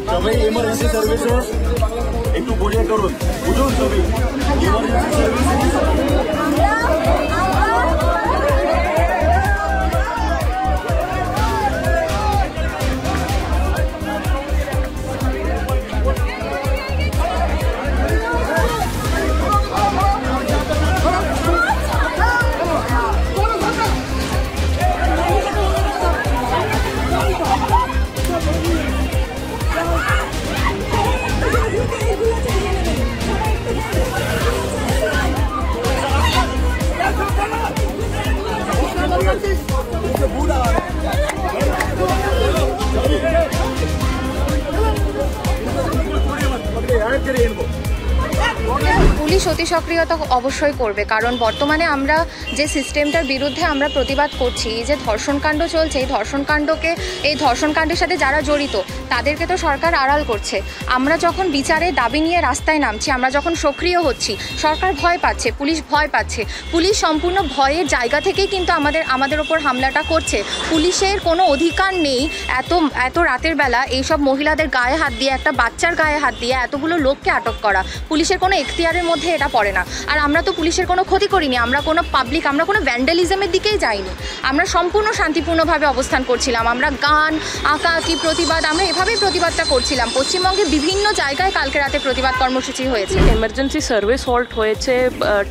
সবাই emergency services একটু বুঝে করুন, বুঝুন সবাই এমার্জেন্সি সার্ভিসেস। পুলিশ অতি সক্রিয়তা অবশ্যই করবে, কারণ বর্তমানে আমরা যে সিস্টেমটার বিরুদ্ধে আমরা প্রতিবাদ করছি, যে ধর্ষণকাণ্ড চলছে, এই ধর্ষণকাণ্ডের সাথে যারা জড়িত তাদেরকে তো সরকার আড়াল করছে। আমরা যখন বিচারের দাবি নিয়ে রাস্তায় নামছি, আমরা যখন সক্রিয় হচ্ছি, সরকার ভয় পাচ্ছে, পুলিশ ভয় পাচ্ছে। পুলিশ সম্পূর্ণ ভয়ের জায়গা থেকেই কিন্তু আমাদের ওপর হামলাটা করছে। পুলিশের কোনো অধিকার নেই এত রাতের বেলা এইসব মহিলাদের গায়ে হাত দিয়ে, একটা বাচ্চার গায়ে হাত দিয়ে এতগুলো লোককে আটক করা। পুলিশের কোনো এখতিয়ারের মধ্যে এটা পড়ে না। আর আমরা তো পুলিশের কোনো ক্ষতি করিনি, আমরা কোনো ভ্যান্ডালিজমের দিকেই যাইনি। আমরা সম্পূর্ণ শান্তিপূর্ণভাবে অবস্থান করছিলাম। আমরা গান, আঁকাআঁকি, প্রতিবাদ, আমরা এভাবেই প্রতিবাদটা করছিলাম। পশ্চিমবঙ্গের বিভিন্ন জায়গায় কালকে রাতে প্রতিবাদ কর্মসূচি হয়েছে। এমার্জেন্সি সার্ভিস হল্ট হয়েছে,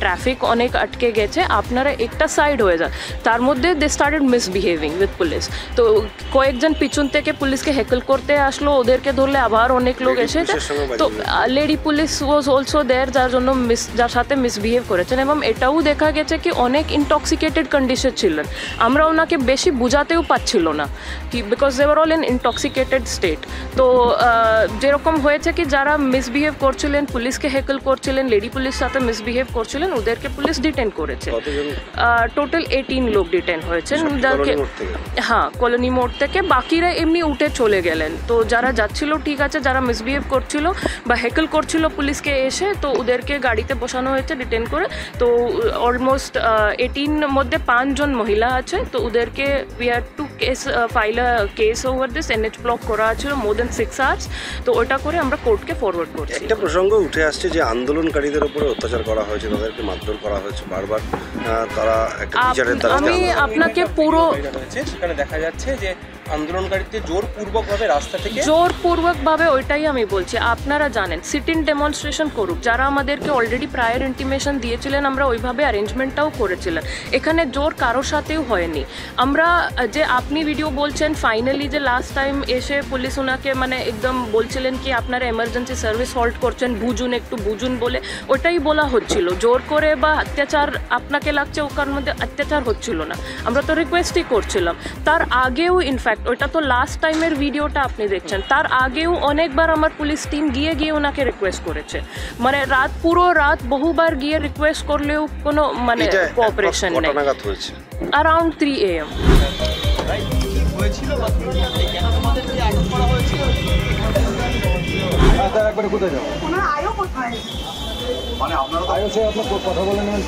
ট্রাফিক অনেক আটকে গেছে, আপনারা একটা সাইড হয়ে যান। তার মধ্যে দে স্টার্টেড মিসবিহেভিং উইথ পুলিশ। তো কয়েকজন পিছন থেকে পুলিশকে হ্যাকল করতে আসলো, ওদেরকে ধরলে আবার অনেক লোক এসেছে। তো lady police was also there, যার সাথে মিসবিহেভ করেছেন। এবং এটাও দেখা গেছে কি অনেক ইনটক্সিকেটেড কন্ডিশন ছিলেন। আমরা ওনাকে বেশি বুঝাতেও পারছিল না কি, because they were all in intoxicated state. তো যেরকম হয়েছে কি যারা মিসবিহেভ করছিলেন, পুলিশকে হ্যাকল করছিলেন, লেডি পুলিশ সাথে মিসবিহেভ করছিলেন, ওদেরকে পুলিশ ডিটেন করেছে। টোটাল 18 লোক ডিটেন হয়েছেন। হ্যাঁ, কলোনি মোড় থেকে। বাকিরা এমনি উঠে চলে গেলেন। তো যারা যাচ্ছিল ঠিক আছে, যারা মিসবিহেভ করছিল বা হ্যাকল করছিল পুলিশকে এসে, তো ওদেরকে গাড়িতে বসানো হয়েছে ডিটেন করে। তো অলমোস্ট 18 মধ্যে 5 জন মহিলা আছে। তো ওদেরকে we had to file a case over this. NH block করা ছিল মোর দেন 6 hours। তো ওটা করে আমরা কোর্টকে ফরওয়ার্ড করছি। একটা প্রসঙ্গ উঠে আসছে যে আন্দোলনকারীদের উপরে অত্যাচার করা হয়েছে, তাদেরকে মারধর করা হয়েছে বারবার। তারা একটা বিচারের দ্বারা আমি আপনাকে পুরো সেখানে দেখা যাচ্ছে যে আন্দোলনকারীদের জোরপূর্বকভাবে ওইটাই আমি বলছি। আপনারা জানেন সিট ইন ডেমনস্ট্রেশন করুক, যারা আমাদেরকে অলরেডি প্রায়র ইন্টিমেশন দিয়েছিলেন, আমরা ওইভাবে অ্যারেঞ্জমেন্টটাও করেছিলেন। এখানে জোর কারোর সাথেও হয়নি। আমরা যে আপনি ভিডিও বলছেন ফাইনালি যে লাস্ট টাইম এসে পুলিশ ওনাকে মানে একদম বলছিলেন কি আপনারা এমার্জেন্সি সার্ভিস হল্ট করছেন, একটু বুঝুন বলে ওটাই বলা হচ্ছিল। জোর করে বা অত্যাচার আপনাকে লাগছে ওখান মধ্যে অত্যাচার হচ্ছিল না, আমরা তো রিকোয়েস্টই করছিলাম। তার আগেও ইনফ্যাক্ট ওটা তো লাস্ট টাইমের ভিডিওটা আপনি দেখছেন, তার আগেও অনেকবার আমার পুলিশ টিম গিয়ে ওনাকে রিকোয়েস্ট করেছে। মানে পুরো রাত বহুবার গিয়ে রিকোয়েস্ট করলেও কোনো মানে কোঅপারেশন নেই। Around 3 AM। মানে আপনারা আপনার কথা বলে নেবেন,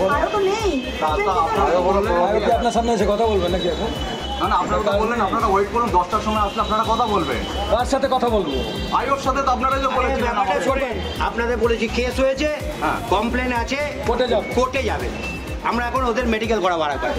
আপনার সামনে এসে কথা বলবেন নাকি এখন? না না, আপনারা তো বললেন আপনারা ওয়েট করুন, 10টার সময় আসলে আপনারা কথা বলবেন। কার সাথে কথা বলবো? আয়োর সাথে। তো আপনারা যে বলেছিলেন, আপনাদের বলেছি কেস হয়েছে, কমপ্লেন আছে, কোর্টে যাবে। আমরা এখন ওদের মেডিকেল করা বাড়া করি।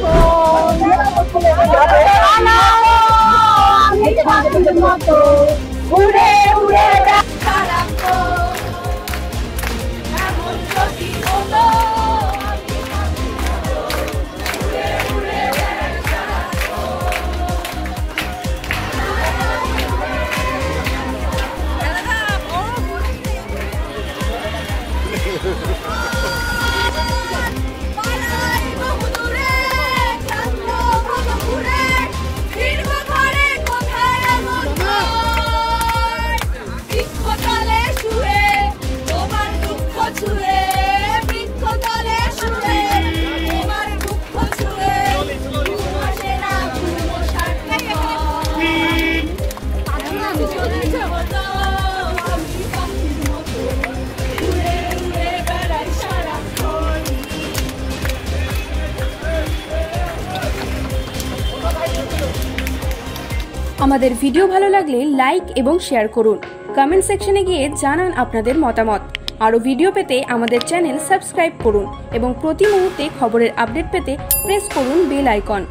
আমাদের ভিডিও ভালো লাগলে লাইক এবং শেয়ার করুন। কমেন্ট সেকশনে গিয়ে জানান আপনাদের মতামত। আরও ভিডিও পেতে আমাদের চ্যানেল সাবস্ক্রাইব করুন এবং প্রতি মুহূর্তে খবরের আপডেট পেতে প্রেস করুন বেল আইকন।